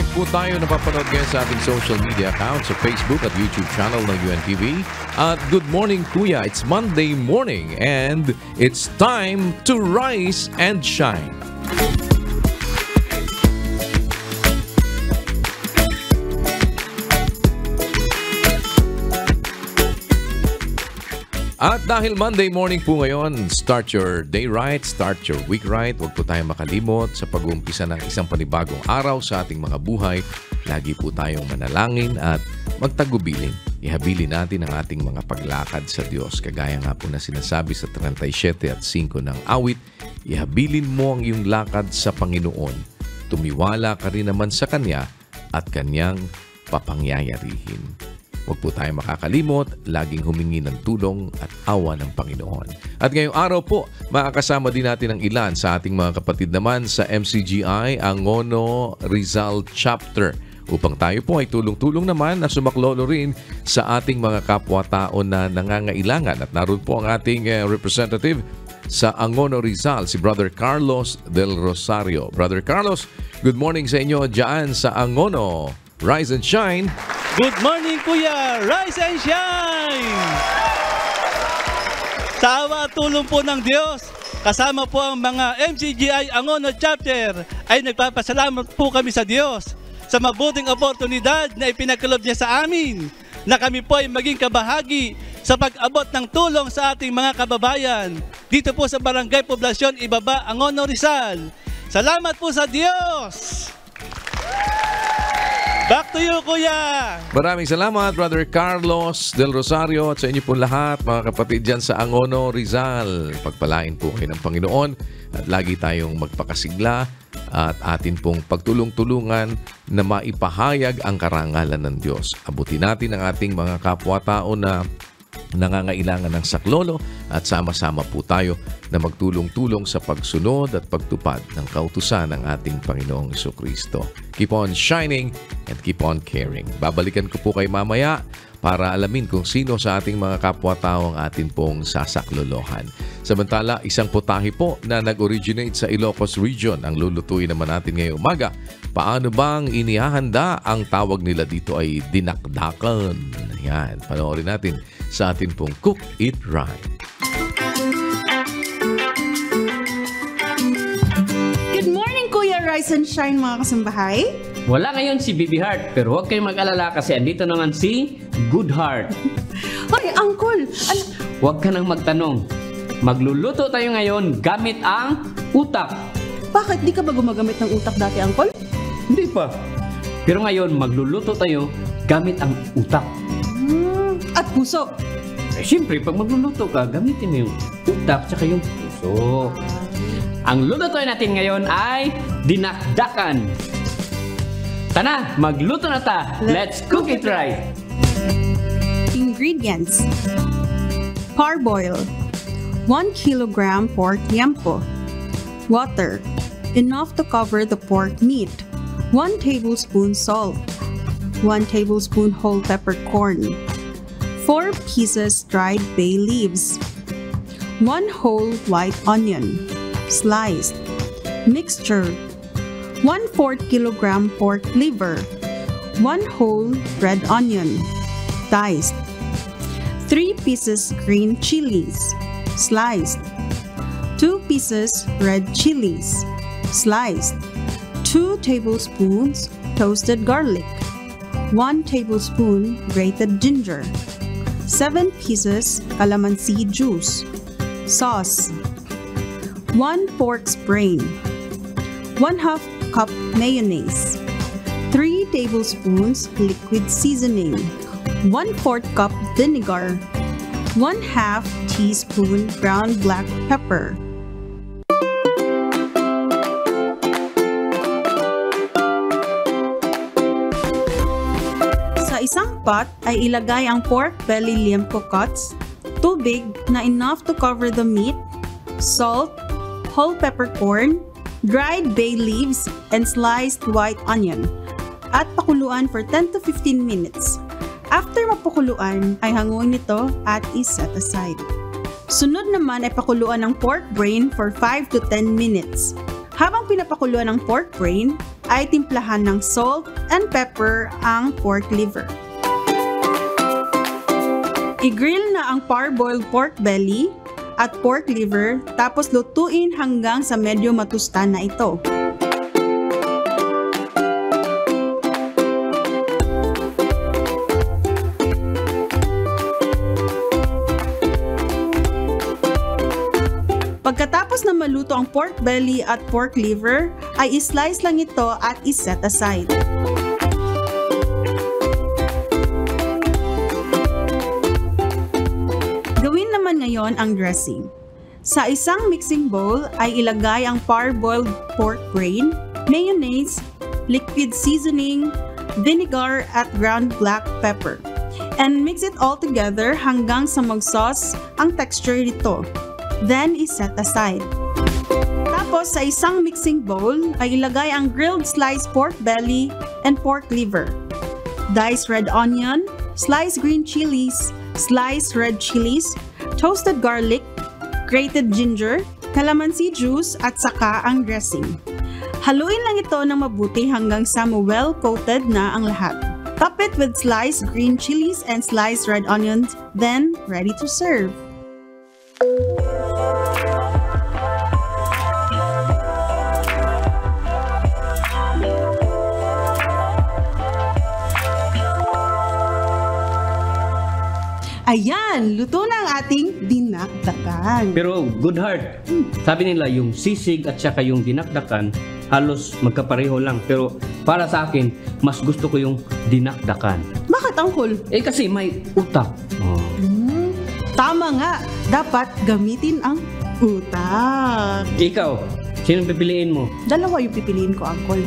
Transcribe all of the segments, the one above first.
Live po tayo napapanood ngayon sa ating social media account sa Facebook at YouTube channel ng UNTV. At good morning, Kuya. It's Monday morning and it's time to rise and shine. At dahil Monday morning po ngayon, start your day right, start your week right. Huwag po tayong makalimot sa pag-uumpisa ng isang panibagong araw sa ating mga buhay. Lagi po tayong manalangin at magtagubilin. Ihabilin natin ang ating mga paglakad sa Diyos. Kagaya nga po na sinasabi sa 37 at 5 ng awit, ihabilin mo ang iyong lakad sa Panginoon. Tumiwala ka rin naman sa Kanya at Kanyang papangyayarihin. Huwag po tayong makakalimot, laging humingi ng tulong at awa ng Panginoon. At ngayong araw po, makakasama din natin ang ilan sa ating mga kapatid naman sa MCGI Angono Rizal Chapter upang tayo po ay tulong-tulong naman na sumaklolo rin sa ating mga kapwa-tao na nangangailangan. At naroon po ang ating representative sa Angono Rizal, si Brother Carlos Del Rosario. Brother Carlos, good morning sa inyo dyan sa Angono. Rise and shine. Good morning, Kuya! Rise and shine! Sa awa at tulong po ng Diyos, kasama po ang mga MCGI Angono Chapter, ay nagpapasalamat po kami sa Diyos sa mabuting oportunidad na ipinagkaloob niya sa amin na kami po ay maging kabahagi sa pag-abot ng tulong sa ating mga kababayan dito po sa Barangay Poblasyon Ibaba, Angono Rizal. Salamat po sa Diyos! Back to you, Kuya! Maraming salamat, Brother Carlos Del Rosario at sa inyo po lahat, mga kapatid dyan sa Angono Rizal. Pagpalain po kayo ng Panginoon at lagi tayong magpakasigla at atin pong pagtulong-tulungan na maipahayag ang karangalan ng Diyos. Abutin natin ang ating mga kapwa-tao na nangangailangan ng saklolo at sama-sama po tayo na magtulong-tulong sa pagsunod at pagtupad ng kautusan ng ating Panginoong Jesucristo. Keep on shining and keep on caring. Babalikan ko po kay mamaya para alamin kung sino sa ating mga kapwa-tao ang atin pong sasaklolohan. Samantala, isang putahe po na nag-originate sa Ilocos Region ang lulutuin naman natin ngayong umaga. Paano bang inihahanda? Ang tawag nila dito ay dinakdakan. Yan, panoorin natin sa atin pong Cook It Right. Good morning, Kuya Rise and Shine, mga kasambahay. Wala ngayon si Bibi Heart, pero huwag kayong mag-alala kasi andito naman si Good Heart. Hoy, Uncle! Huwag ka nang magtanong. Magluluto tayo ngayon gamit ang utak. Bakit di ka ba gumagamit ng utak dati, Uncle? Hindi pa. Pero ngayon, magluluto tayo gamit ang utak. At puso. Eh, siyempre, pag magluluto ka, gamitin mo yung utak tsaka yung puso. Ang lulutuin natin ngayon ay dinakdakan. Tana, magluto na ta. Let's cook it right. Ingredients: parboil 1 kilogram pork liempo, water enough to cover the pork meat, 1 tablespoon salt, 1 tablespoon whole peppercorn, 4 pieces dried bay leaves, 1 whole white onion, sliced, mixture, 1/4 kilogram pork liver, 1 whole red onion, diced, 3 pieces green chilies, sliced, 2 pieces red chilies, sliced, 2 tablespoons toasted garlic, 1 tablespoon grated ginger, 7 pieces calamansi juice, sauce, 1 pork's brain, 1/2 cup mayonnaise, 3 tablespoons liquid seasoning, 1/4 cup vinegar, 1/2 teaspoon ground black pepper. Sa isang pot ay ilagay ang pork belly liempo cuts, tubig na enough to cover the meat, salt, whole peppercorn, dried bay leaves, and sliced white onion, at pakuluan for 10 to 15 minutes. After mapakuluan, ay hanguin ito at i-set aside. Sunod naman ay pakuluan ng pork brain for 5 to 10 minutes. Habang pinapakuluan ng pork brain, ay timplahan ng salt and pepper ang pork liver. I-grill na ang parboiled pork belly at pork liver tapos lutuin hanggang sa medyo matusta na ito. Pagkatapos na maluto ang pork belly at pork liver, ay islice lang ito at iset aside. Gawin naman ngayon ang dressing. Sa isang mixing bowl ay ilagay ang parboiled pork brain, mayonnaise, liquid seasoning, vinegar at ground black pepper. And mix it all together hanggang sa mag-sauce ang texture nito. Then iset aside. Tapos sa isang mixing bowl ay ilagay ang grilled sliced pork belly and pork liver, diced red onion, sliced green chilies, sliced red chilies, toasted garlic, grated ginger, calamansi juice at saka ang dressing. Haluin lang ito ng mabuti hanggang sa well-coated na ang lahat. Top it with sliced green chilies and sliced red onions, then ready to serve. Ayan, luto na ang ating dinakdakan. Pero good heart, sabi nila yung sisig at saka yung dinakdakan, halos magkapareho lang. Pero para sa akin, mas gusto ko yung dinakdakan. Bakit, Uncle? Kasi may utak. Tama nga, dapat gamitin ang utak. Ikaw, sinong pipiliin mo? Dalawa yung pipiliin ko, Uncle.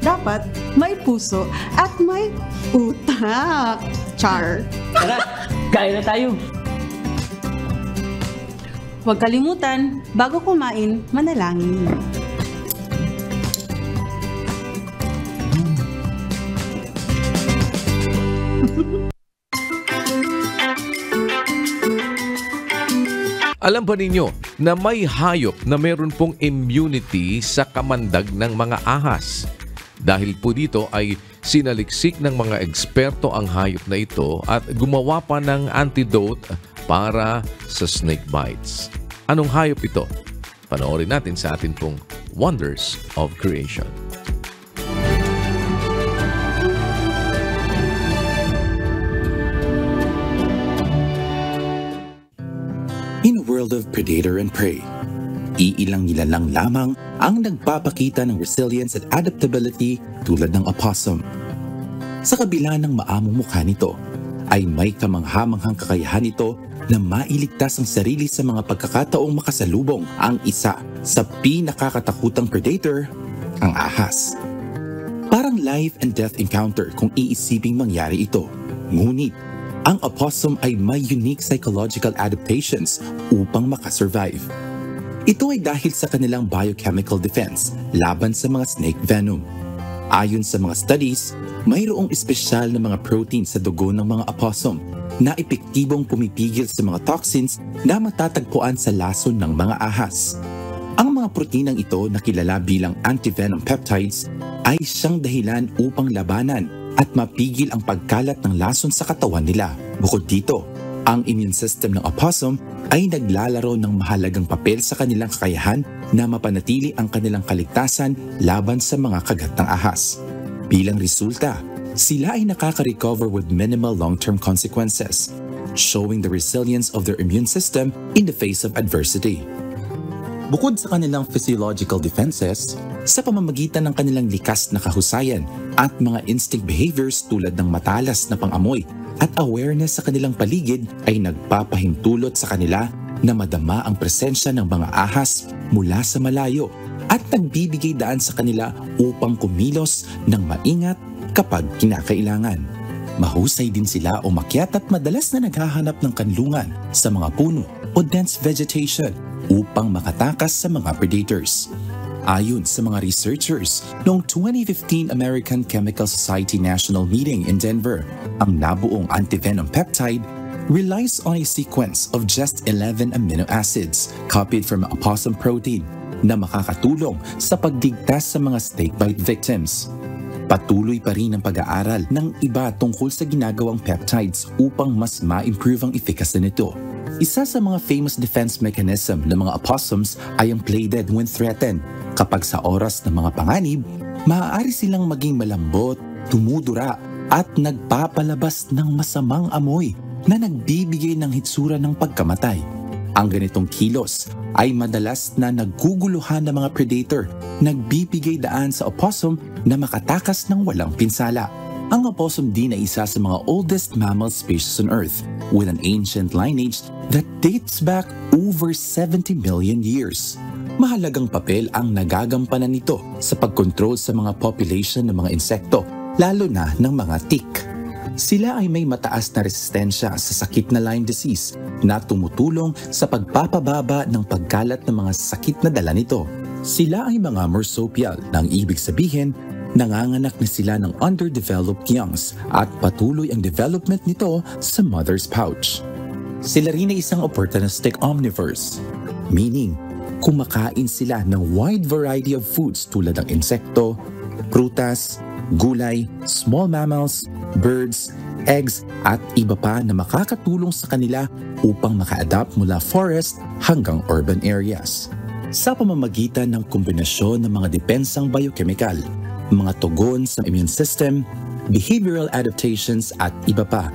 Dapat may puso at may utak. Char. Tara, kain na tayo. Huwag kalimutan, bago kumain, manalangin. Alam ba ninyo na may hayop na meron pong immunity sa kamandag ng mga ahas? Dahil po dito ay sinaliksik ng mga eksperto ang hayop na ito at gumawa pa ng antidote para sa snake bites. Anong hayop ito? Panoorin natin sa atin pong Wonders of Creation. In a world of predator and prey, iilang nilalang lamang ang nagpapakita ng resilience at adaptability tulad ng opossum. Sa kabila ng maamong mukha nito, ay may kamanghamanghang kakayahan nito na mailigtas ang sarili sa mga pagkakataong makasalubong ang isa sa pinakakatakutang predator, ang ahas. Parang life and death encounter kung iisiping mangyari ito. Ngunit, ang opossum ay may unique psychological adaptations upang makasurvive. Ito ay dahil sa kanilang biochemical defense laban sa mga snake venom. Ayon sa mga studies, mayroong espesyal na mga protein sa dugo ng mga opossum na epektibong pumipigil sa mga toxins na matatagpuan sa lason ng mga ahas. Ang mga proteinang ito na kilala bilang antivenom peptides ay siyang dahilan upang labanan at mapigil ang pagkalat ng lason sa katawan nila. Bukod dito, ang immune system ng opossum ay naglalaro ng mahalagang papel sa kanilang kakayahan na mapanatili ang kanilang kaligtasan laban sa mga kagat ng ahas. Bilang resulta, sila ay nakaka-recover with minimal long-term consequences, showing the resilience of their immune system in the face of adversity. Bukod sa kanilang physiological defenses, sa pamamagitan ng kanilang likas na kahusayan at mga instinct behaviors tulad ng matalas na pangamoy at awareness sa kanilang paligid ay nagpapahintulot sa kanila na madama ang presensya ng mga ahas mula sa malayo at nagbibigay daan sa kanila upang kumilos ng maingat kapag kinakailangan. Mahusay din sila umakyat at madalas na naghahanap ng kanlungan sa mga puno o dense vegetation upang makatakas sa mga predators. Ayon sa mga researchers, noong 2015 American Chemical Society National Meeting in Denver, ang nabuong antivenom peptide relies on a sequence of just 11 amino acids copied from opossum protein na makakatulong sa pagligtas sa mga snakebite victims. Patuloy pa rin ang pag-aaral ng iba tungkol sa ginagawang peptides upang mas ma-improve ang efficacy nito. Isa sa mga famous defense mechanism ng mga opossums ay ang play dead when threatened. Kapag sa oras ng mga panganib, maaari silang maging malambot, tumudura, at nagpapalabas ng masamang amoy na nagbibigay ng hitsura ng pagkamatay. Ang ganitong kilos ay madalas na naguguluhan ng mga predator, nagbibigay daan sa opossum na makatakas ng walang pinsala. Ang opossum din ay isa sa mga oldest mammal species on Earth, with an ancient lineage that dates back over 70 million years. Mahalagang papel ang nagagampanan nito sa pagkontrol sa mga population ng mga insekto, lalo na ng mga tick. Sila ay may mataas na resistensya sa sakit na Lyme disease na tumutulong sa pagpapababa ng pagkalat ng mga sakit na dala nito. Sila ay mga marsupial, nang ibig sabihin, nanganganak na sila ng underdeveloped youngs at patuloy ang development nito sa mother's pouch. Sila rin ay isang opportunistic omnivores, meaning kumakain sila ng wide variety of foods tulad ng insekto, prutas, gulay, small mammals, birds, eggs at iba pa na makakatulong sa kanila upang maka-adapt mula forest hanggang urban areas. Sa pamamagitan ng kombinasyon ng mga depensang biochemical, mga tugon sa immune system, behavioral adaptations at iba pa,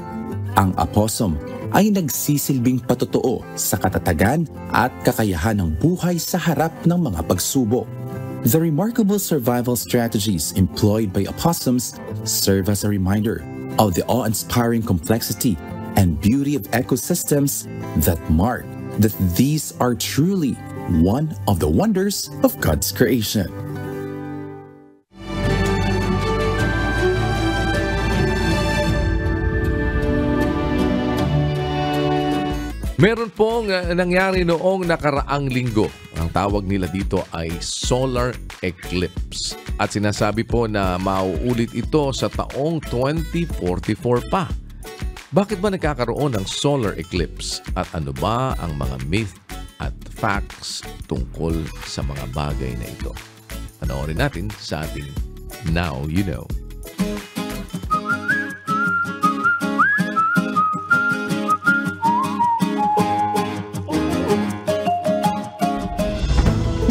ang opossum ay nagsisilbing patotoo sa katatagan at kakayahan ng buhay sa harap ng mga pagsubok. The remarkable survival strategies employed by opossums serve as a reminder of the awe-inspiring complexity and beauty of ecosystems that mark that these are truly one of the wonders of God's creation. Meron pong nangyari noong nakaraang linggo. Ang tawag nila dito ay solar eclipse. At sinasabi po na mauulit ito sa taong 2044 pa. Bakit ba nagkakaroon ng solar eclipse? At ano ba ang mga myth at facts tungkol sa mga bagay na ito? Panoorin natin sa ating Now You Know.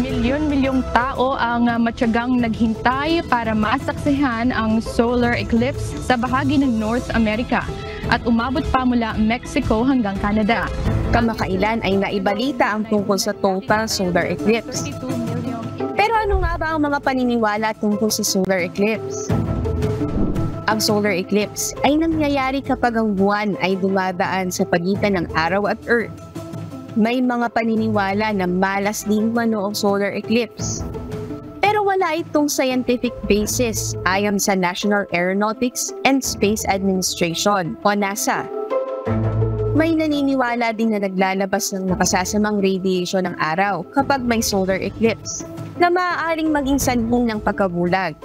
Milyon-milyong tao ang matyagang naghintay para masaksihan ang solar eclipse sa bahagi ng North America at umabot pa mula Mexico hanggang Canada. Kamakailan ay naibalita ang tungkol sa total solar eclipse. Pero ano nga ba ang mga paniniwala tungkol sa solar eclipse? Ang solar eclipse ay nangyayari kapag ang buwan ay dumadaan sa pagitan ng araw at Earth. May mga paniniwala na malas din mano ang solar eclipse. Pero wala itong scientific basis ayon sa National Aeronautics and Space Administration o NASA. May naniniwala din na naglalabas ng nakasasamang radiation ng araw kapag may solar eclipse na maaaring maging sanhi ng pagkabulag.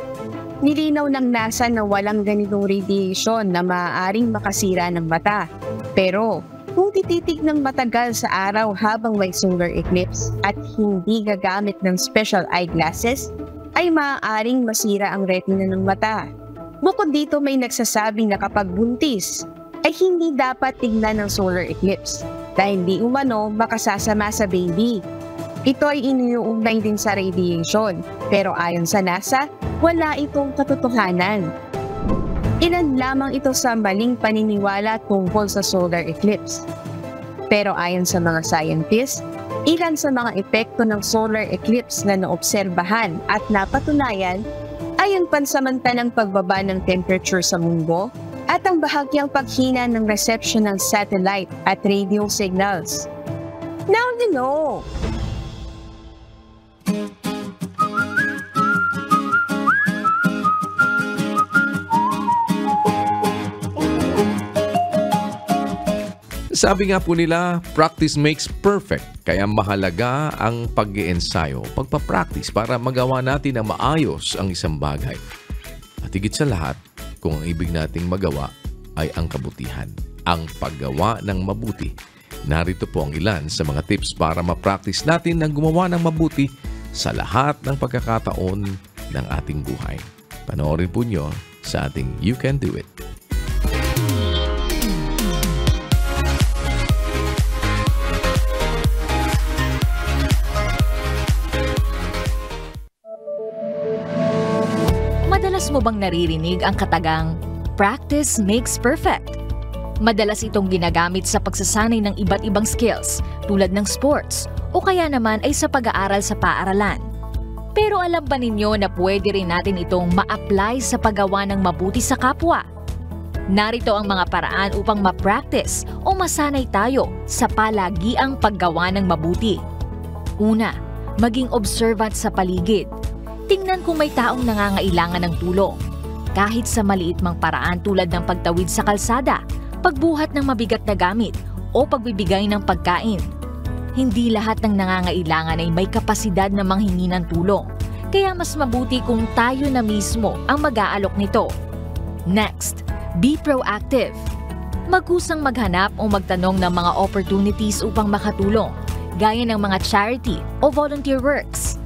Nilinaw ng NASA na walang ganitong radiation na maaaring makasira ng mata. Pero kung tititig ng matagal sa araw habang may solar eclipse at hindi gagamit ng special eyeglasses, ay maaaring masira ang retina ng mata. Bukod dito, may nagsasabing na kapag buntis, ay hindi dapat tignan ng solar eclipse dahil di umano makasasama sa baby. Ito ay iniuugnay din sa radiation, pero ayon sa NASA, wala itong katotohanan. Ilan lamang ito sa maling paniniwala tungkol sa solar eclipse. Pero ayon sa mga scientists, ilan sa mga epekto ng solar eclipse na naobserbahan at napatunayan ay ang pansamantalang pagbaba ng temperature sa mundo at ang bahagyang paghina ng reception ng satellite at radio signals. Now you know! Sabi nga po nila, practice makes perfect. Kaya mahalaga ang pag-iensayo, pagpapractice para magawa natin ang maayos ang isang bagay. At higit sa lahat, kung ang ibig nating magawa ay ang kabutihan, ang paggawa ng mabuti. Narito po ang ilan sa mga tips para ma-practice natin ang gumawa ng mabuti sa lahat ng pagkakataon ng ating buhay. Panoorin po nyo sa ating You Can Do It. Madalas mo bang naririnig ang katagang, "Practice makes perfect"? Madalas itong ginagamit sa pagsasanay ng iba't ibang skills tulad ng sports o kaya naman ay sa pag-aaral sa paaralan. Pero alam ba ninyo na pwede rin natin itong ma-apply sa paggawa ng mabuti sa kapwa? Narito ang mga paraan upang ma-practice o masanay tayo sa palagiang paggawa ng mabuti. Una, maging observant sa paligid. Tingnan kung may taong nangangailangan ng tulong. Kahit sa maliit mang paraan tulad ng pagtawid sa kalsada, pagbuhat ng mabigat na gamit o pagbibigay ng pagkain. Hindi lahat ng nangangailangan ay may kapasidad na manghingi ng tulong, kaya mas mabuti kung tayo na mismo ang mag-aalok nito. Next, be proactive. Magkusang maghanap o magtanong ng mga opportunities upang makatulong, gaya ng mga charity o volunteer works.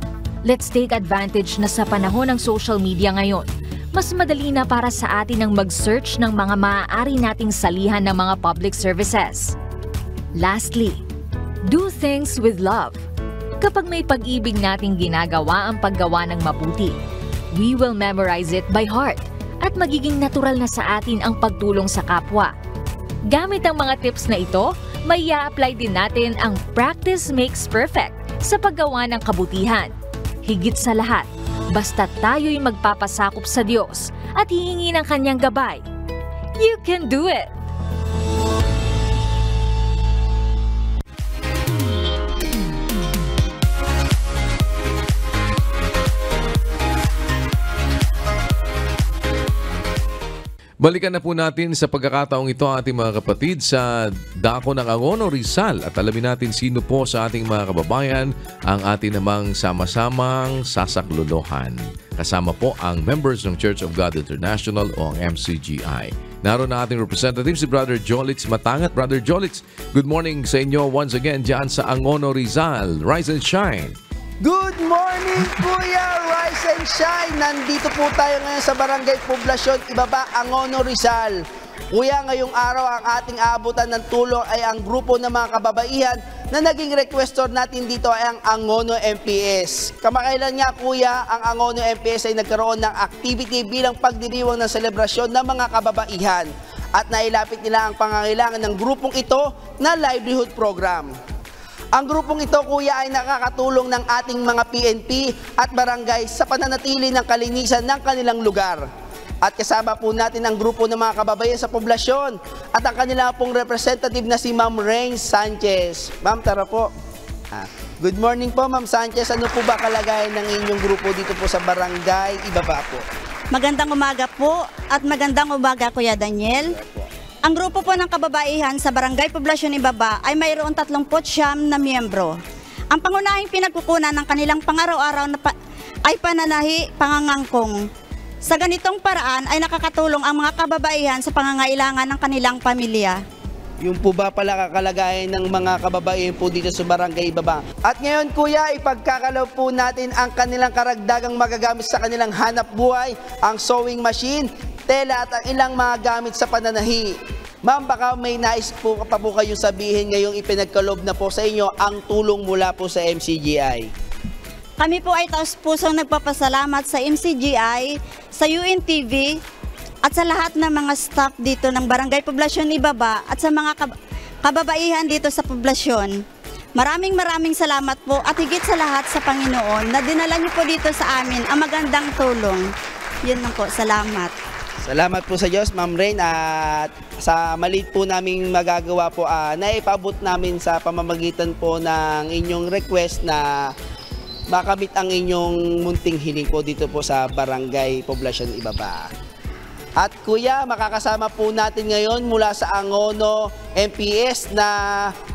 Let's take advantage na sa panahon ng social media ngayon, mas madali na para sa atin ang mag-search ng mga maaari nating salihan ng mga public services. Lastly, do things with love. Kapag may pag-ibig nating ginagawa ang paggawa ng mabuti, we will memorize it by heart at magiging natural na sa atin ang pagtulong sa kapwa. Gamit ang mga tips na ito, may i-apply din natin ang practice makes perfect sa paggawa ng kabutihan. Higit sa lahat, basta tayo'y magpapasakop sa Diyos at hihingi ng Kanyang gabay. You can do it! Balikan na po natin sa pagkakataong ito ating mga kapatid sa dako ng Angono, Rizal at alamin natin sino po sa ating mga kababayan ang ating namang sama-samang sasaklolohan. Kasama po ang members ng Church of God International o ang MCGI. Naroon na ating representative si Brother Jolitz Matangat. Brother Jolitz, good morning sa inyo once again dyan sa Angono, Rizal. Rise and shine! Good morning, Kuya! Rise and shine! Nandito po tayo ngayon sa Barangay Poblasyon, Ibaba, Angono, Rizal. Kuya, ngayong araw ang ating aabutan ng tulong ay ang grupo ng mga kababaihan na naging requestor natin dito ay ang Angono MPS. Kamakailan nga, Kuya, ang Angono MPS ay nagkaroon ng activity bilang pagdiriwang ng selebrasyon ng mga kababaihan at nailapit nila ang pangangailangan ng grupong ito na livelihood program. Ang grupong ito, Kuya, ay nakakatulong ng ating mga PNP at barangay sa pananatili ng kalinisan ng kanilang lugar. At kasama po natin ang grupo ng mga kababayan sa poblasyon at ang kanilang pong representative na si Ma'am Rain Sanchez. Ma'am, tara po. Good morning po, Ma'am Sanchez. Ano po ba kalagayan ng inyong grupo dito po sa Barangay Ibaba po? Magandang umaga po at magandang umaga, Kuya Daniel. Ang grupo po ng kababaihan sa Barangay Poblasyon Ibaba ay mayroon 39 na miyembro. Ang pangunahing pinagkukunan ng kanilang pangaraw-araw ay pananahi, pangangangkong. Sa ganitong paraan ay nakakatulong ang mga kababaihan sa pangangailangan ng kanilang pamilya. Yung po ba pala kakalagayan ng mga kababaihan po dito sa Barangay Ibaba? At ngayon, Kuya, ipagkakalaw po natin ang kanilang karagdagang magagamit sa kanilang hanap buhay, ang sewing machine, tela at ang ilang mga gamit sa pananahi. Ma'am, baka may nais po pa po kayong sabihin ngayong ipinagkalob na po sa inyo ang tulong mula po sa MCGI. Kami po ay taos-pusong nagpapasalamat sa MCGI, sa UNTV at sa lahat ng mga staff dito ng Barangay Poblasyon Ibaba at sa mga kababaihan dito sa poblasyon. Maraming salamat po at higit sa lahat sa Panginoon na dinala niyo po dito sa amin ang magandang tulong. Yun lang po, salamat. Salamat po sa Diyos, Ma'am Rain, at sa maliit po naming magagawa po, naipaabot namin sa pamamagitan po ng inyong request na makamit ang inyong munting hiling po dito po sa Barangay Poblasyon Ibaba. At Kuya, makakasama po natin ngayon mula sa Angono MPS na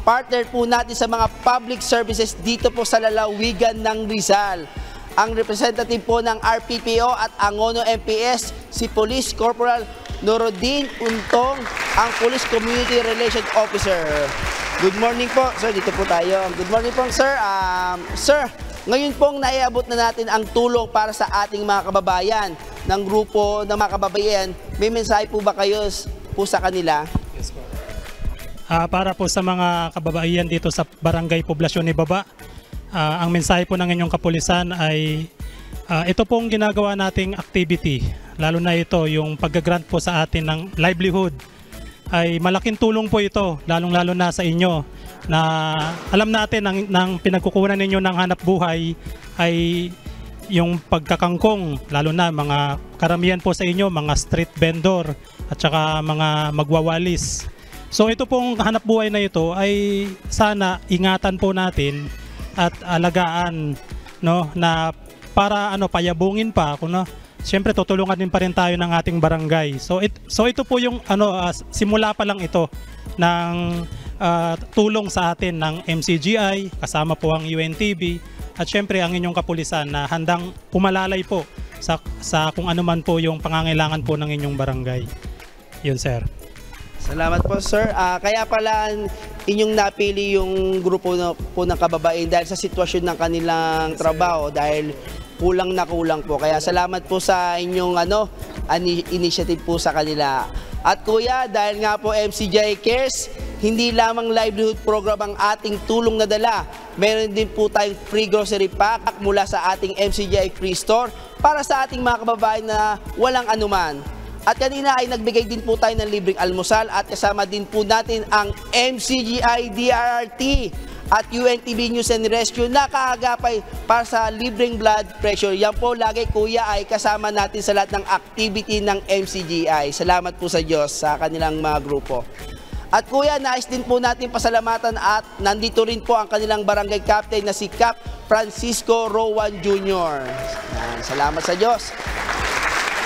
partner po natin sa mga public services dito po sa lalawigan ng Rizal. Ang representative po ng RPPO at Angono MPS, si Police Corporal Norodin Untong, ang Police Community Relations Officer. Good morning po, sir. Dito po tayo. Good morning po, sir. Sir, Ngayon pong naiabot na natin ang tulong para sa ating mga kababayan ng grupo ng mga kababayan. May mensahe po ba kayo po sa kanila? Para po sa mga kababaihan dito sa Barangay Poblasyon Ibaba, ang mensahe po ng inyong kapulisan ay ito pong ginagawa nating activity, lalo na ito yung pag-grant po sa atin ng livelihood, ay malaking tulong po ito, lalong-lalo na sa inyo na alam natin ng pinagkukunan ninyo ng hanap buhay ay yung pagkakangkong, lalo na mga karamihan po sa inyo, mga street vendor at saka mga magwawalis. So ito pong hanap buhay na ito ay sana ingatan po natin at alagaan, no, na para payabungin pa ako, no. Siyempre tutulungan din pa rin tayo ng ating barangay. So ito po yung simula pa lang ito ng tulong sa atin ng MCGI, kasama po ang UNTV at siyempre ang inyong kapulisan na handang pumalalay po sa kung ano man po yung pangangailangan po ng inyong barangay. Yun, sir. Salamat po, sir. Kaya pala inyong napili yung grupo po ng kababaihan dahil sa sitwasyon ng kanilang trabaho, dahil kulang na kulang po. Kaya salamat po sa inyong initiative po sa kanila. At kuya, dahil nga po MCGI Cares, hindi lamang livelihood program ang ating tulong na dala. Meron din po tayong free grocery pack mula sa ating MCGI Free Store para sa ating mga kababayan na walang anuman. At kanina ay nagbigay din po tayo ng libreng almusal at kasama din po natin ang MCGI DRRT at UNTV News and Rescue na kaagapay para sa libreng blood pressure. Yan po lagi kuya ay kasama natin sa lahat ng activity ng MCGI. Salamat po sa Diyos sa kanilang mga grupo. At kuya, nais din po natin pasalamatan at nandito rin po ang kanilang barangay captain na si Cap Francisco Rowan Jr. Salamat sa Diyos.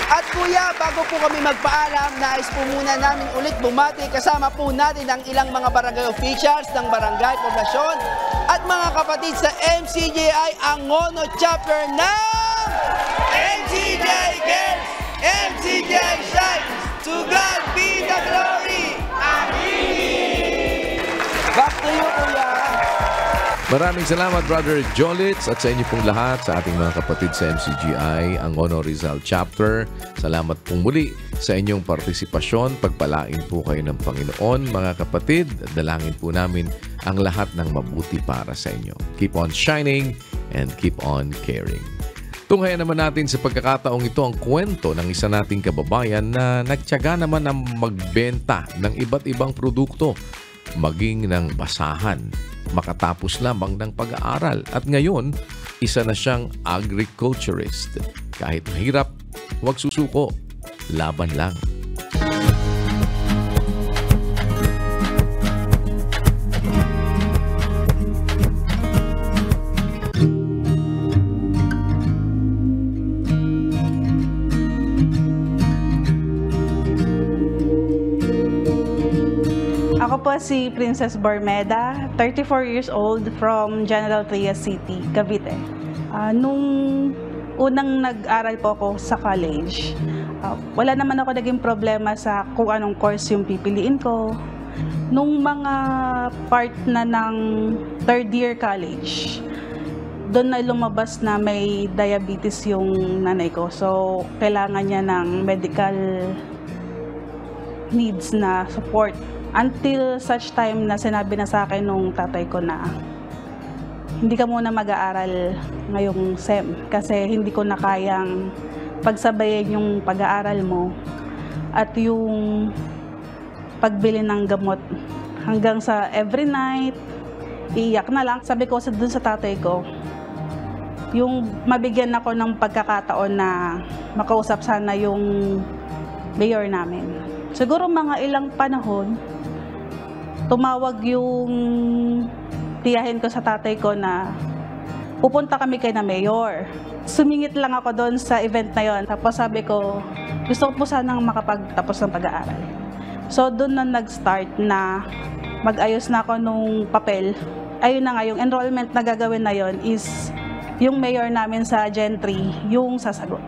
At kuya, bago po kami magpaalam, nais po muna namin ulit bumati kasama po natin ang ilang mga barangay officials ng Barangay Poblasyon at mga kapatid sa MCGI Angono Chapter ng MCGI Cares, MCGI Shines, to God be the glory! Amen! Back to you, kuya! Maraming salamat, Brother Jolitz, at sa inyo pong lahat, sa ating mga kapatid sa MCGI, Angono Rizal Chapter. Salamat pong muli sa inyong partisipasyon. Pagpalain po kayo ng Panginoon, mga kapatid. Dalangin po namin ang lahat ng mabuti para sa inyo. Keep on shining and keep on caring. Tunghayan naman natin sa pagkakataong ito ang kwento ng isa nating kababayan na nagtiyaga naman na magbenta ng iba't ibang produkto, maging ng basahan, makatapos lamang ng pag-aaral. At ngayon, isa na siyang agriculturist. Kahit mahirap, huwag susuko. Laban lang. Ako po si Princess Barmeda, 34 years old, from General Trias City, Cavite. Nung unang nag-aral po ako sa college, wala naman ako naging problema sa kung anong course yung pipiliin ko. Nung mga part na ng third year college, doon na lumabas na may diabetes yung nanay ko. So, kailangan niya ng medical needs na support. Until such time na sinabi na sa akin nung tatay ko na hindi ka muna mag-aaral ngayong SEM kasi hindi ko na kayang pagsabayin yung pag-aaral mo at yung pagbili ng gamot. Hanggang sa every night, iiyak na lang. Sabi ko dun sa tatay ko, yung mabigyan ako ng pagkakataon na makausap sana yung mayor namin. Siguro mga ilang panahon, tumawag yung tiyahin ko sa tatay ko na pupunta kami kay na mayor. Sumingit lang ako doon sa event na yon. Tapos sabi ko, gusto ko po sanang makapagtapos ng pag-aaral. So doon na nag-start na mag-ayos na ako nung papel. Ayun na nga, yung enrollment na gagawin na yon is yung mayor namin sa Gentry, yung sasagot.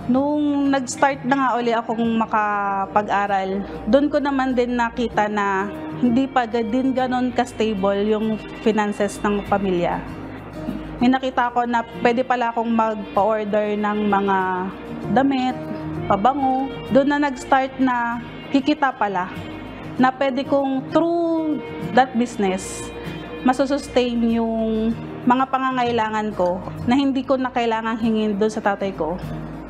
Nung nag-start na nga uli akong makapag-aral, doon ko naman din nakita na hindi pa din ganon ka-stable yung finances ng pamilya. may nakita ko na pwede pala akong magpa-order ng mga damit, pabango. Doon na nag-start na kikita pala na pwede kong through that business masusustain yung mga pangangailangan ko na hindi ko na kailangang hingin doon sa tatay ko.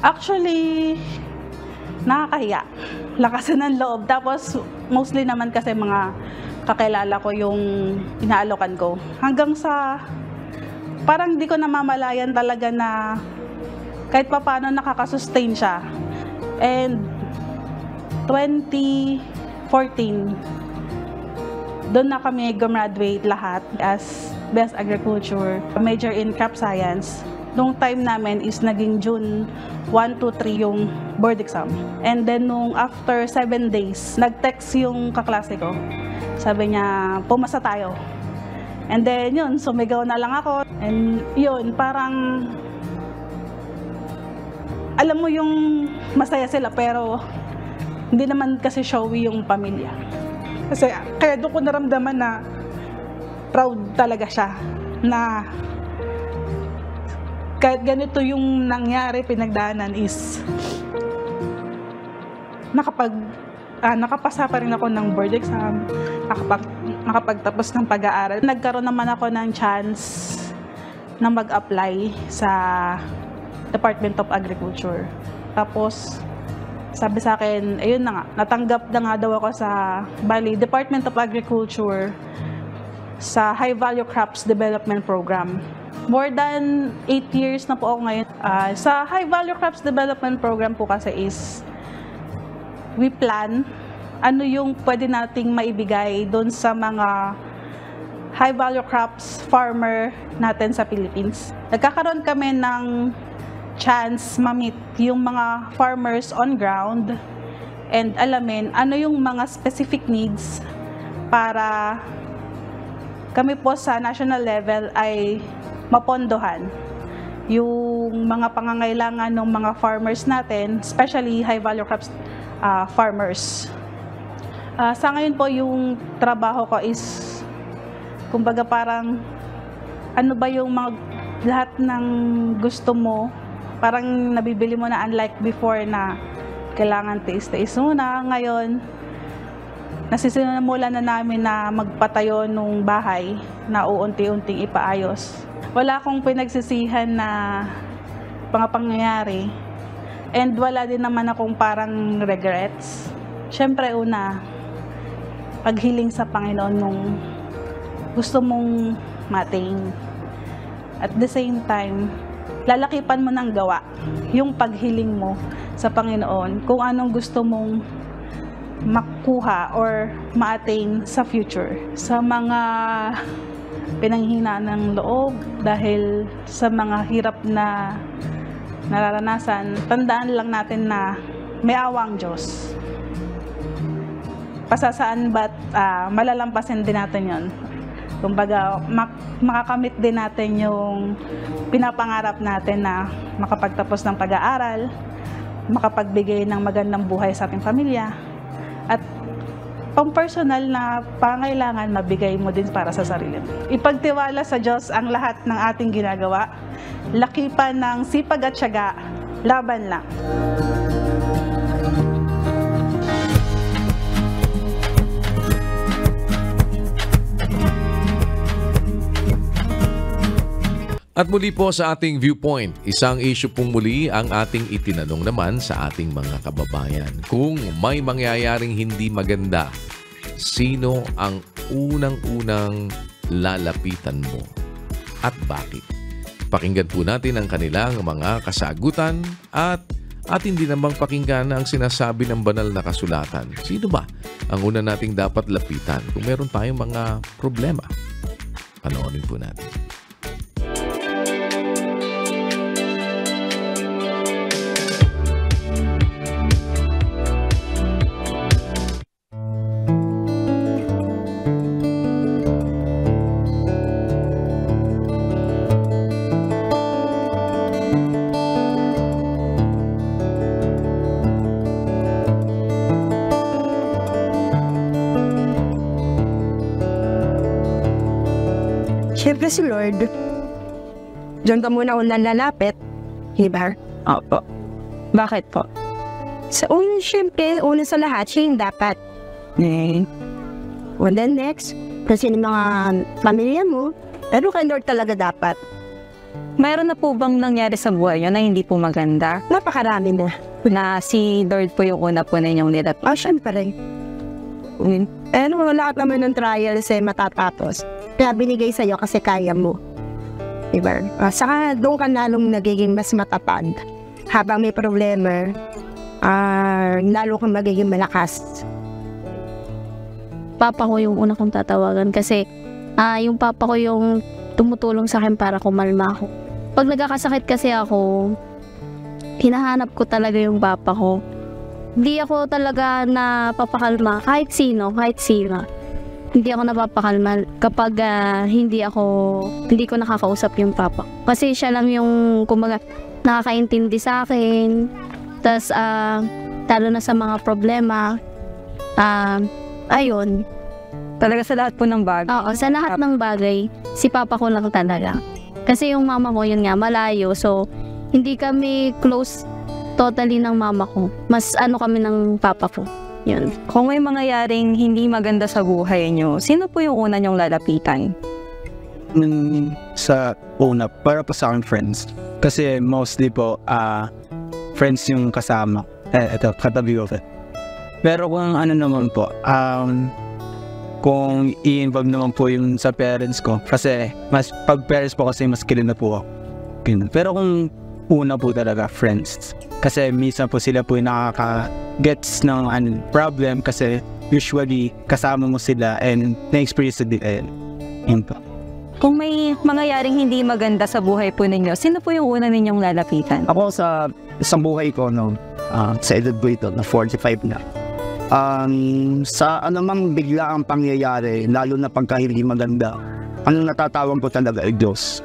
Actually, nakakahiya. Lakasan ng loob. Tapos, mostly naman kasi mga kakilala ko yung inaalokan ko. Hanggang sa, parang di ko namamalayan talaga na kahit pa paano nakakasustain siya. And, 2014, doon na kami graduate lahat as Best Agriculture, major in crop science. Nung time namin is naging June 1 to 3 yung board exam. And then nung after 7 days, nag-text yung kaklase ko. Sabi niya, pumasa tayo. And then yun, sumigaw na lang ako. And yun, parang alam mo yung masaya sila pero hindi naman kasi showy yung pamilya. Kasi kaya doon ko naramdaman na proud talaga siya na kahit ganito yung nangyari, pinagdaanan is nakapasa pa rin ako ng board exam, nakapagtapos ng pag-aaral. Nagkaroon naman ako ng chance na mag-apply sa Department of Agriculture. Tapos sabi sa akin, ayun na nga, natanggap na nga daw ako sa Department of Agriculture sa High Value Crops Development Program. More than 8 years na po ako ngayon. Sa High Value Crops Development Program po kasi is, we plan ano yung pwede nating maibigay doon sa mga high value crops farmer natin sa Philippines. Nagkakaroon kami ng chance ma-meet yung mga farmers on ground and alamin ano yung mga specific needs para kami po sa national level ay mapondohan yung mga pangangailangan ng mga farmers natin, especially high value crops farmers. Sa ngayon po yung trabaho ko is kumbaga parang ano ba yung mga lahat ng gusto mo, parang nabibili mo na, unlike before na kailangan tiis-tiis muna. Ngayon, nasisimulan na namin na magpatayo nung bahay na uunti-unting ipaayos. Wala akong pinagsisihan na mga pangyayari and wala din naman akong parang regrets. Siyempre una, paghiling sa Panginoon nung gusto mong mating. At the same time, lalakipan mo ng gawa yung paghiling mo sa Panginoon kung anong gusto mong makuha or ma-attain sa future. Sa mga pinanghihinaan ng loob dahil sa mga hirap na nararanasan, tandaan lang natin na may awang Diyos. Pasasaan ba't malalampasin din natin yon. Kumbaga, makakamit din natin yung pinapangarap natin na makapagtapos ng pag-aaral, makapagbigay ng magandang buhay sa ating pamilya, at pang-personal na pangailangan mabigay mo din para sa sarili mo. Ipagtiwala sa Diyos ang lahat ng ating ginagawa, lakipan ng sipag at tiyaga, laban lang. At muli po sa ating viewpoint, isang issue pong muli ang ating itinanong naman sa ating mga kababayan. Kung may mangyayaring hindi maganda, sino ang unang-unang lalapitan mo at bakit? Pakinggan po natin ang kanilang mga kasagutan at atin din namang pakinggan ang sinasabi ng banal na kasulatan. Sino ba ang una nating dapat lapitan kung meron tayong mga problema? Panoorin po natin. Siyempre si Lord, Diyan ka muna unang lalapit. Diba? Opo. Bakit po? Siyempre, una sa lahat, siya yung dapat. And then next, kasi yung mga pamilya mo, pero kay Lord talaga dapat. Mayroon na po bang nangyari sa buhay nyo na hindi po maganda? Napakarami na. Na si Lord po yung una po ninyong nilapit? Siyempre. Pero lahat naman ng trials matatapos. Kaya binigay sa'yo kasi kaya mo. Diba? Saka doon ka lalong nagiging mas matapag. Habang may problema, lalo kang magiging malakas. Papa ko yung una kong tatawagan kasi yung papa ko yung tumutulong sa akin para kumalma ako. Pag nagkakasakit kasi ako, hinahanap ko talaga yung papa ko. Hindi ako talaga napapakalma kahit sino. Hindi ako napapakalma kapag hindi ko nakakausap yung papa. Kasi siya lang yung kumbaga nakakaintindi sa akin. Tas talo na sa mga problema. Ayun. Talaga sa lahat po ng bagay? Oo, sa lahat ng bagay, si papa ko lang talaga. Kasi yung mama ko, yun nga, malayo. So, hindi kami close totally ng mama ko. Mas kami ng papa ko. Yun. Kung may mangyayaring hindi maganda sa buhay nyo, sino po yung una nyong lalapitan? Sa una, para po sa akin friends. Kasi mostly po, friends yung kasama. Ito, katabi ko. Pero kung ano naman po, kung i-involve naman po yung sa parents ko, kasi pag parents po kasi mas kilala po ako. Pero kung una po talaga, friends. Kasi minsan po sila po yung nakaka-gets ng problem kasi usually kasama mo sila and na-experience din. Yun po. Kung may mangyayaring hindi maganda sa buhay po ninyo, sino po yung una ninyong lalapitan? Ako sa buhay ko, sa edad ko ito, na 45 na. Sa anumang bigla ang pangyayari, lalo na pagka hindi maganda, ang natatawag ko talaga ay Diyos.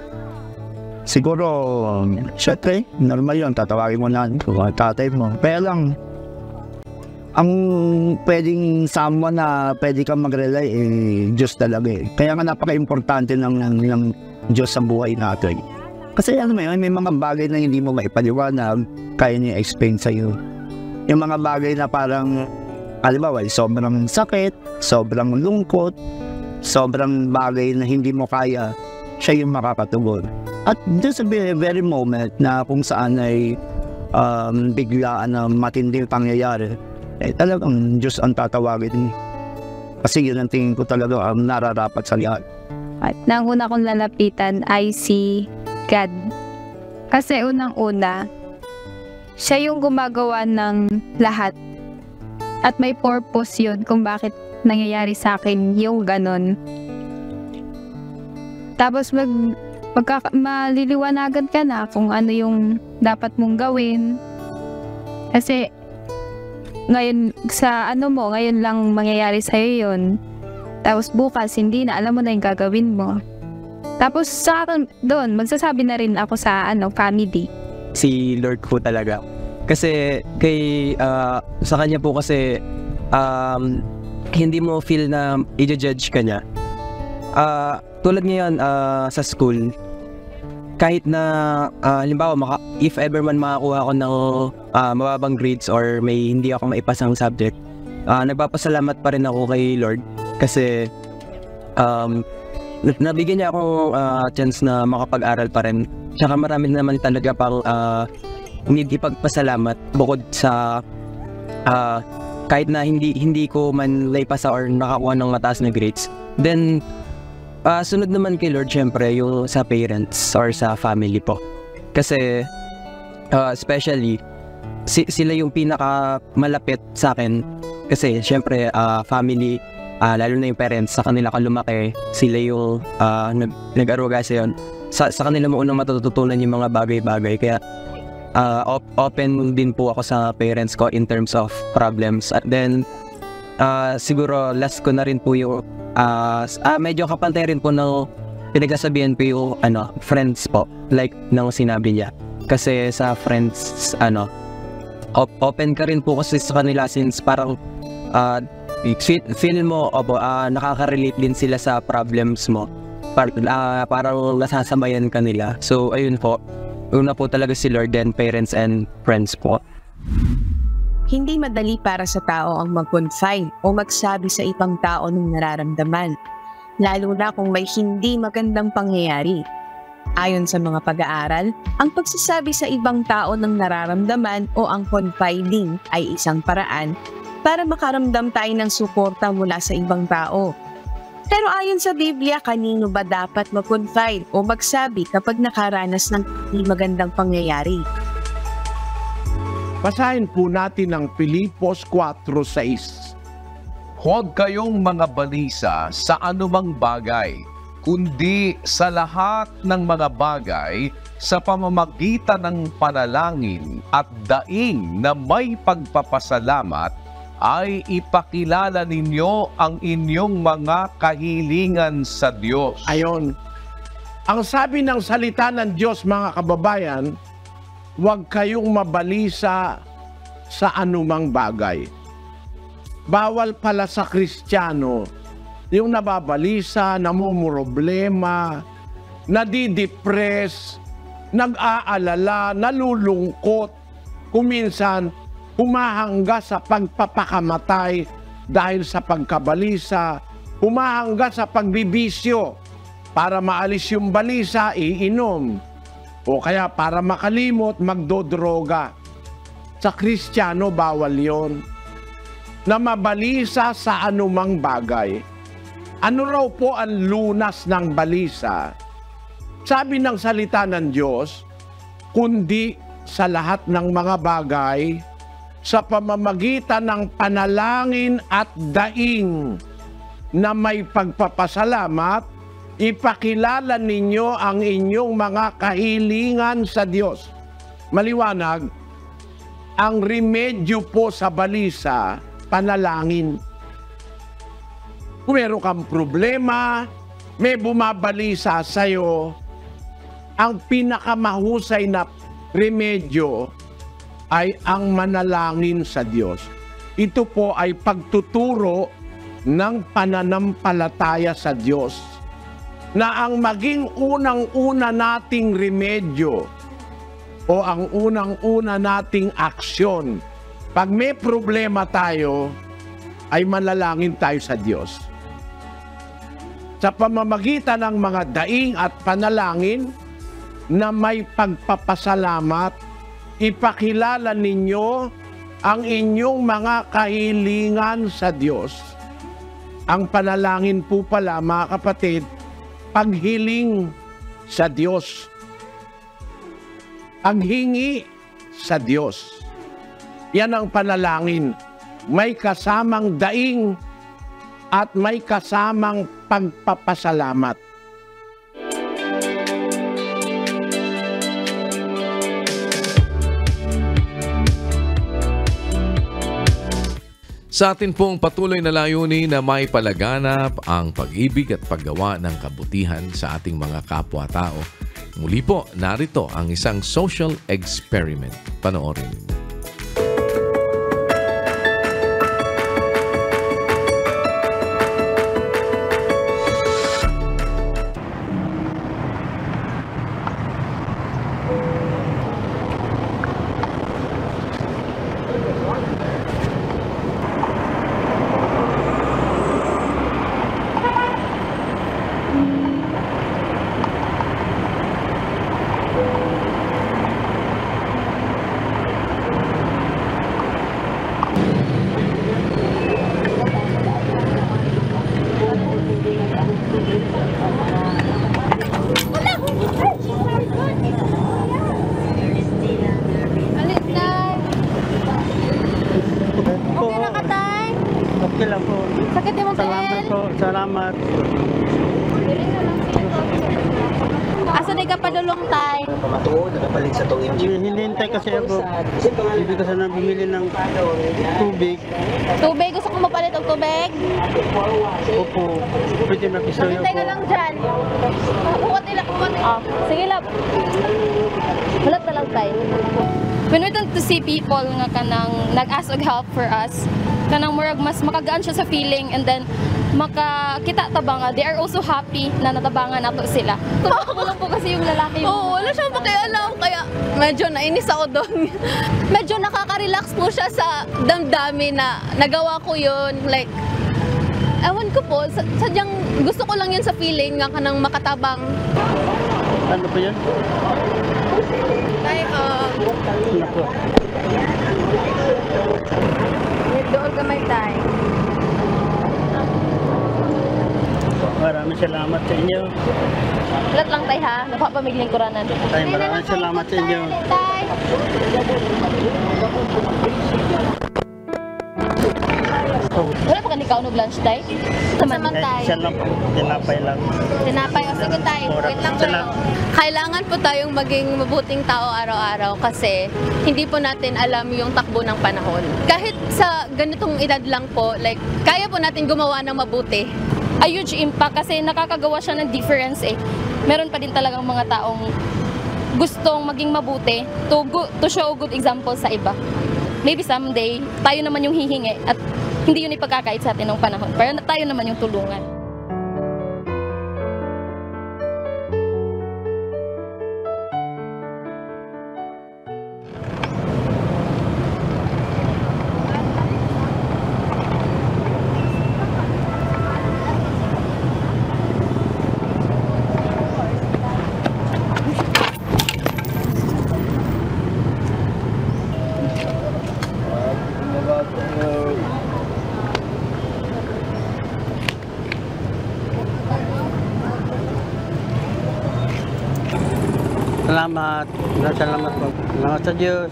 Siguro, syempre, normal yun, tatawagin mo na tatay mo. Pero lang, ang pwedeng someone na pwede kang mag-rely, Diyos talaga eh. Kaya nga napaka-importante ng Diyos sa buhay natin. Kasi may mga bagay na hindi mo maipaliwanag, kaya niya explain sa'yo. Yung mga bagay na parang, halimbawa, sobrang sakit, sobrang lungkot, sobrang bagay na hindi mo kaya, siya yung makakatugon. At there's a very moment na kung saan ay biglaan na matinding pangyayari, talagang Diyos ang tatawagin. Kasi yun ang tingin ko talaga ang nararapat sa lahat. At nang una kong lalapitan ay si God. Kasi unang-una, siya yung gumagawa ng lahat. At may purpose yun kung bakit nangyayari sa akin yung ganon. Tapos maliliwanagan ka na kung ano yung dapat mong gawin. Kasi ngayon ngayon lang mangyayari sa'yo yun. Tapos bukas hindi na alam mo na yung gagawin mo. Tapos sa akin doon magsasabi na rin ako sa family. Si Lord po talaga. Kasi sa kanya po kasi hindi mo feel na i-judge ka niya. Tulad ngayon sa school, kahit na halimbawa if ever man makakuha ako ng mababang grades or may hindi ako maipasang subject, nagpapasalamat pa rin ako kay Lord kasi nabigyan niya akong chance na makapag-aral pa rin. Tsaka marami naman talaga pang hindi ipagpasalamat bukod sa kahit na hindi ko man naipasa or nakakuha ng mataas na grades. Then sunod naman kay Lord syempre yung sa parents or sa family po. Kasi especially sila yung pinaka malapit sa akin kasi syempre family, lalo na yung parents, sa kanila ka lumaki, sila yung nag-aruga sa yun. Sa kanila mo unang matututunan yung mga bagay-bagay. Kaya open din po ako sa parents ko in terms of problems. At then siguro last ko na rin po yung medyo kapantay rin po ng pinagsasabihan ko yung friends po, like nang sinabi niya. Kasi sa friends open ka rin po kasi sa kanila since parang feel mo nakaka-relate din sila sa problems mo. parang nasasabayan ka nila. So ayun po, una po talaga si Lord, then parents and friends po. Hindi madali para sa tao ang mag-confide o magsabi sa ibang tao ng nararamdaman, lalo na kung may hindi magandang pangyayari. Ayon sa mga pag-aaral, ang pagsasabi sa ibang tao ng nararamdaman o ang confiding ay isang paraan para makaramdam tayo ng suporta mula sa ibang tao. Pero ayon sa Biblia, kanino ba dapat mag-confide o magsabi kapag nakaranas ng hindi magandang pangyayari? Basahin po natin ang Filipos 4:6. Huwag kayong mga balisa sa anumang bagay, kundi sa lahat ng mga bagay sa pamamagitan ng panalangin at daing na may pagpapasalamat ay ipakilala ninyo ang inyong mga kahilingan sa Diyos. Ayon. Ang sabi ng salita ng Diyos, mga kababayan, huwag kayong mabalisa sa anumang bagay. Bawal pala sa Kristiyano yung nababalisa, namumroblema, nadidepress, nag-aalala, nalulungkot, kuminsan humahangga sa pagpapakamatay dahil sa pagkabalisa, humahangga sa pagbibisyo. Para maalis yung balisa, iinom. O kaya para makalimot, magdodroga. Sa Kristiyano, bawal yon. Na mabalisa sa anumang bagay. Ano raw po ang lunas ng balisa? Sabi ng salita ng Diyos, kundi sa lahat ng mga bagay, sa pamamagitan ng panalangin at daing na may pagpapasalamat, ipakilala ninyo ang inyong mga kahilingan sa Diyos. Maliwanag, ang remedyo po sa balisa, panalangin. Kung meron kang problema, may bumabalisa sa'yo, ang pinakamahusay na remedyo ay ang manalangin sa Diyos. Ito po ay pagtuturo ng pananampalataya sa Diyos na ang maging unang-una nating remedyo o ang unang-una nating aksyon pag may problema tayo ay manalangin tayo sa Diyos. Sa pamamagitan ng mga daing at panalangin na may pagpapasalamat, ipakilala ninyo ang inyong mga kahilingan sa Diyos. Ang panalangin po pala, mga kapatid, paghiling sa Diyos. Paghingi sa Diyos. Yan ang panalangin. May kasamang daing at may kasamang pagpapasalamat. Sa atin pong patuloy na layunin na may palaganap ang pag-ibig at paggawa ng kabutihan sa ating mga kapwa-tao. Muli po, narito ang isang social experiment. Panoorin. Salamat. Asa na ka padulong tay? Pamatuod, nakapalit sa tong MG. Hinihintay kasi ako. Hindi ko sana bumili ng tubig. Tubig? Gusto ko mapalit ang tubig? Opo. Pwede makisoy ako. Hintay ka lang dyan. Kuwat nila, kuwat nila. Sige lap. Malat na lang tayo. When we don't to see people nga kanang nag-ask og help for us, kanang murag mas makagaan siya sa feeling, and then makakita tabanga, they are also happy na natabangan nato sila. Tulong po kasi yung lalaki. Oo, wala siyang pakialam, kaya medyo nainis ako doon. Medyo nakaka-relax po siya sa damdamin na nagawa ko yun. Like, ewan ko po, sadyang gusto ko lang yun sa feeling nga kanang makatabang. Ano po yun? Ay, Naku. doon ka may tay. Maraming salamat sa inyo. Ulat lang tay ha, napapamigling kuranan. Tay, maraming salamat sa inyo. Wala pa ka ni kaunog lunch tay? Saman tay. Siya lang po, tinapay lang. Tinapay o sige tay, wait lang kayo. Kailangan po tayong maging mabuting tao araw-araw kasi hindi po natin alam yung takbo ng panahon. Kahit sa ganitong edad lang po, like, kaya po natin gumawa ng mabuti. A huge impact kasi nakakagawa siya ng difference eh. Meron pa din talagang mga taong gustong maging mabuti to show good example sa iba. Maybe someday, tayo naman yung hihingi at hindi yun ipagkakait sa atin ng panahon. Pero tayo naman yung tulungan. Salamat. Salamat po. Salamat sa Diyos.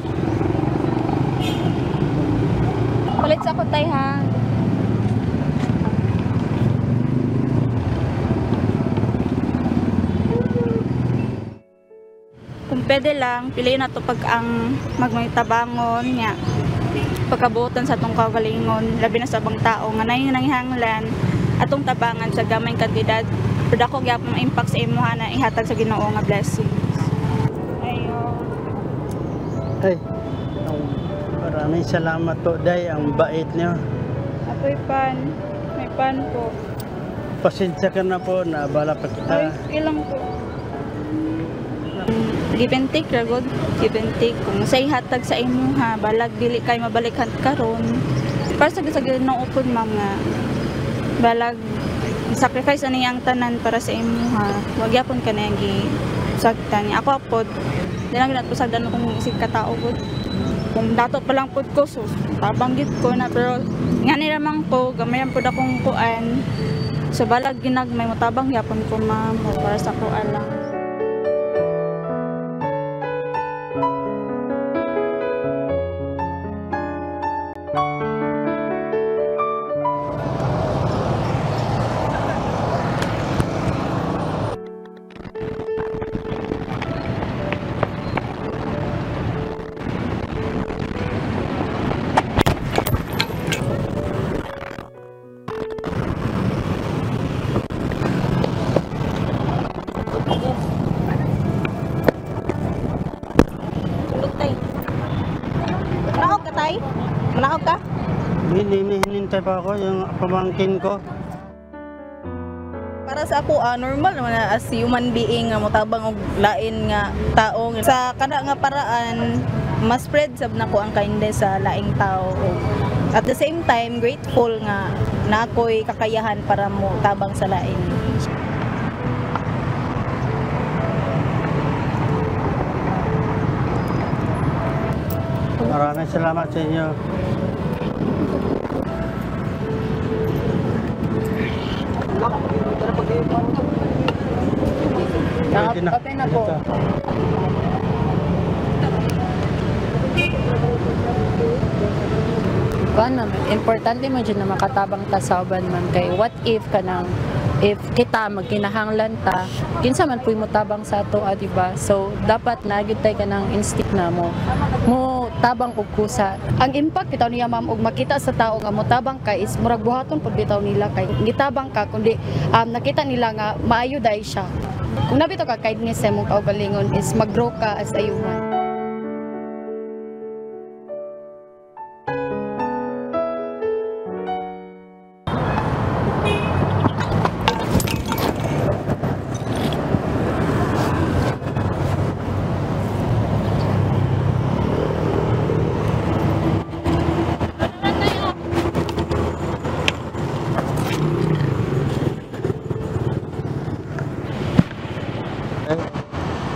Palit sa ako tay ha. Kung pwede lang, piliin na to pag ang magmaytabangon niya. Pagkabutan sa atong kagalingon, labi na sa bang tao, nga nanghihanglan, atong tabangan sa gamay kantidad. Pero ako gyapon ang impact sa imuha na ihatag sa Ginoo nga blessing. Ay, maraming salamat po, Day. Ang bait niyo. Apoy pan. May pan po. Pasensya ka na po, naabala pa kita. Ay, ilang po. Give and take, ragod. Give and take. Kung sa ihatag sa imuha, balag, dili kay mabalikan karon. Para sa Ginoo po, mga balag, sacrifice ani ang tanan para sa imuha. Wag yapon ka na yung gisagtan. Ako po, dinang ginatpusagdan kung isig katao po. Kung dato pa lang po ko, so tabanggit ko na. Pero nga nilamang po, gamayan po akong kuan. So balag ginagmay mo tabang yapon ko ma'am para sa kuan lang. Manakaw ka? Hinintay pa ako yung pamangkin ko. Para sa ako, normal naman na as human being nga motabang og lain nga tao. Sa kada nga paraan, mas spread sab nako ang kindness sa laing tao. At the same time, grateful nga na ako'y kakayahan para mo tabang sa lain. Maraming salamat sa inyo. Okay na po. Kuan man, importante man dyan na makatabang ta sa uban man kay what if kanang if kita magkinahanglan ta kinsa man puy mo tabang sa ato diba, so dapat nagyud tay kanang instinct na mo tabang og kusa. Ang impact bitaw niya ma'am og makita sa tao nga motabang ka is murag buhaton pag bitaw nila kay gitabang ka kundi nakita nila nga maayo dai siya. Kung nabito ka kindness sa mong kaugalingon is mag-grow ka as a human.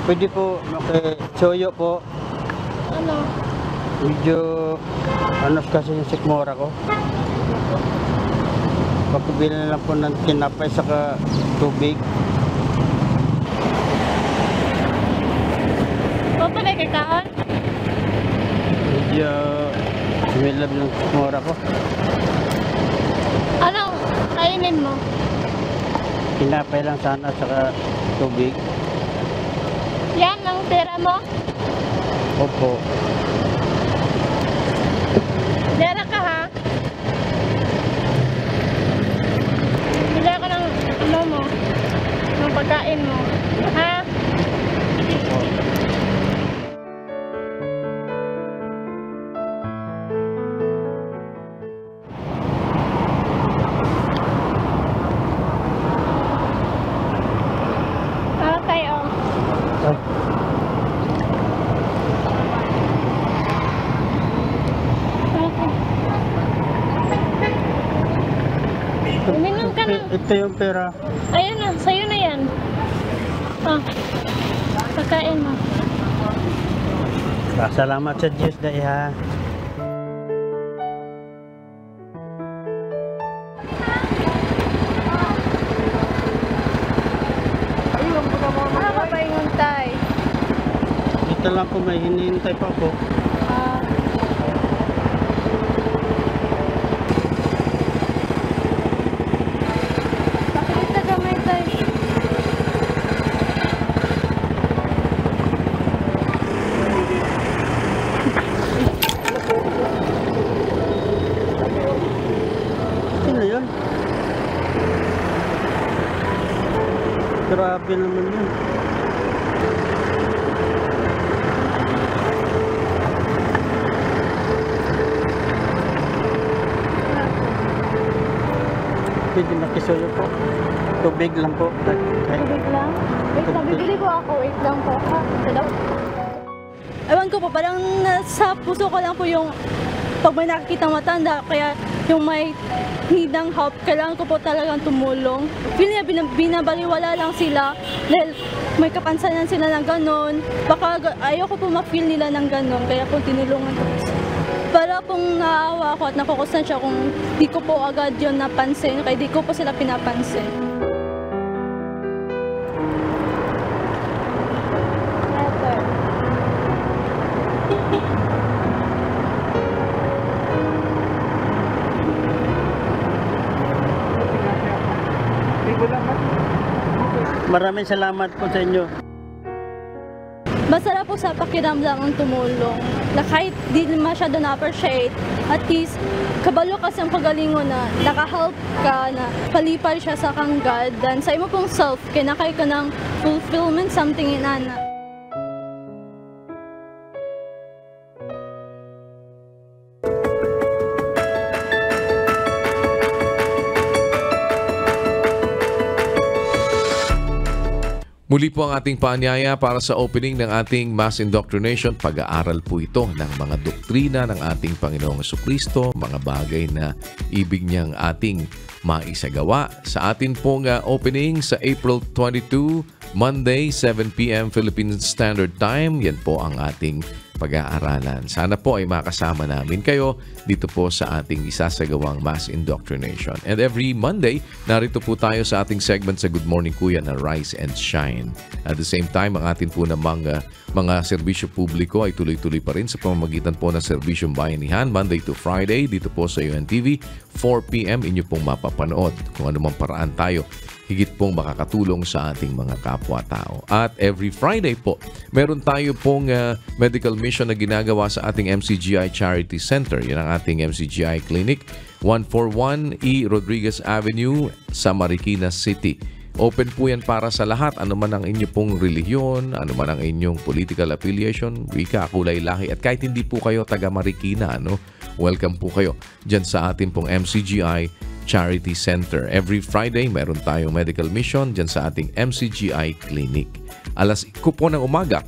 Pwede po, Choyo po. Ano? Medyo, kasi yung sikmura ko. Pagkabili na lang po ng tinapay saka tubig. Papalay kay Kaan? Medyo, sumilab ng sikmura ko. Anong kainin mo? Tinapay lang sana saka tubig. Yan ang tira mo? Opo. Tira ka ha? Bili ako ng ng pagkain mo. Ha? Okay, oh. Uminom ka na. Ito yung pera. Ayun na, sa'yo na yan. Oh, pagkain mo. Salamat sa Diyos dahil ha. Ano ka ba yung hintay? Ito lang po, may hinihintay pa ako. Grabe naman yun. Pwede makisuyo po. Tubig lang po. Tubig lang? Wait lang, bibili ko ako. Wait lang po. Ewan ko po, parang sa puso ko lang po yung pag may nakikita matanda, kaya yung may hidang help, kailangan ko po talagang tumulong. Feel niya binabaliwala lang sila dahil may kapansanan sila ng ganon. Baka ayoko po ma-feel nila ng ganon, kaya po tinulungan ko. Para pong naawa ko at nakukusan siya kung di ko po agad yun napansin, kaya di ko po sila pinapansin. Maraming salamat po sa inyo. Masarap po sa pakiramdam ang tumulong. Na kahit di masyado na-appreciate, at least kabalo kasi ang pagalingon na naka-help ka na palipay siya sa kang God. Dan sa imo pong self, kinakay ka ng fulfillment, something inana. Muli po ang ating paanyaya para sa opening ng ating mass indoctrination. Pag-aaral po ito ng mga doktrina ng ating Panginoong Jesucristo, mga bagay na ibig niyang ating maisagawa. Sa atin pong opening sa April 22, Monday, 7 p.m. Philippine Standard Time. Yan po ang ating pag-aaralan. Sana po ay makasama namin kayo dito po sa ating isasagawang mass indoctrination. And every Monday, narito po tayo sa ating segment sa Good Morning Kuya na Rise and Shine. At the same time, ang atin po namang mga serbisyo publiko ay tuloy-tuloy pa rin sa pamamagitan po ng Serbisyong Bayanihan, Monday to Friday, dito po sa UNTV, 4 p.m. inyo pong mapapanood kung anumang paraan tayo higit pong makakatulong sa ating mga kapwa-tao. At every Friday po, meron tayo pong medical mission na ginagawa sa ating MCGI Charity Center. Yan ang ating MCGI Clinic, 141 E. Rodriguez Avenue sa Marikina City. Open po yan para sa lahat, anuman ang inyo pong relihiyon, anuman ang inyong political affiliation, wika, kulay, lahi, at kahit hindi po kayo taga Marikina, welcome po kayo dyan sa ating pong MCGI Charity Center. Every Friday, meron tayong medical mission dyan sa ating MCGI Clinic. Alas 1 po ng umaga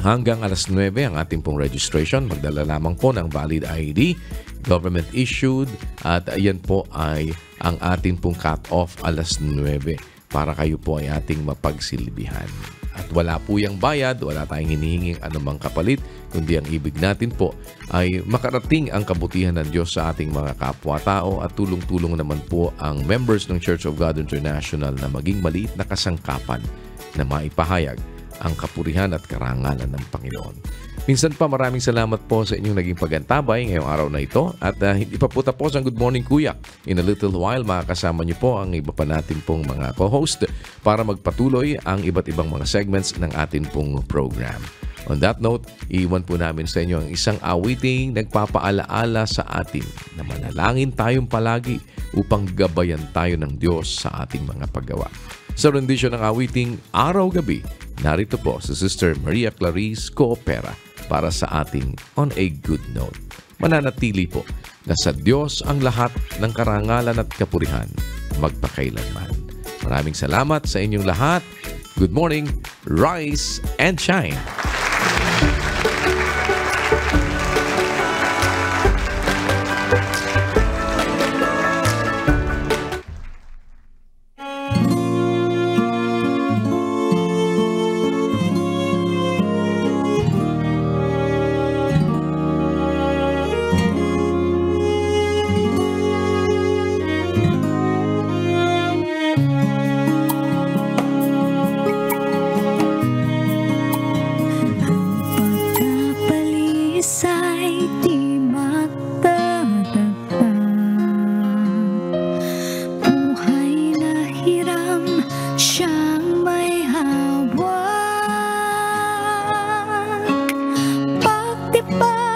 hanggang alas 9 ang ating pong registration. Magdala lamang po ng valid ID, government issued, at yan po ay ang ating pong cut-off alas 9 para kayo po ay ating mapagsilbihan. At wala po yung bayad, wala tayong hinihinging anumang kapalit, kundi ang ibig natin po ay makarating ang kabutihan ng Diyos sa ating mga kapwa-tao at tulong-tulong naman po ang members ng Church of God International na maging maliit na kasangkapan na maipahayag ang kapurihan at karangalan ng Panginoon. Minsan pa, maraming salamat po sa inyong naging pagantabay ngayong araw na ito. At hindi pa po tapos ang Good Morning Kuya. In a little while, makakasama niyo po ang iba pa natin pong mga co-host para magpatuloy ang iba't ibang mga segments ng atin pong program. On that note, iwan po namin sa inyo ang isang awiting nagpapaalaala sa atin na manalangin tayong palagi upang gabayan tayo ng Diyos sa ating mga paggawa. Sa rendition ng awiting Araw-Gabi, narito po si Sister Maria Clarice Coopera para sa ating On a Good Note. Mananatili po na sa Diyos ang lahat ng karangalan at kapurihan magpakailanman. Maraming salamat sa inyong lahat. Good morning, rise and shine. Bye.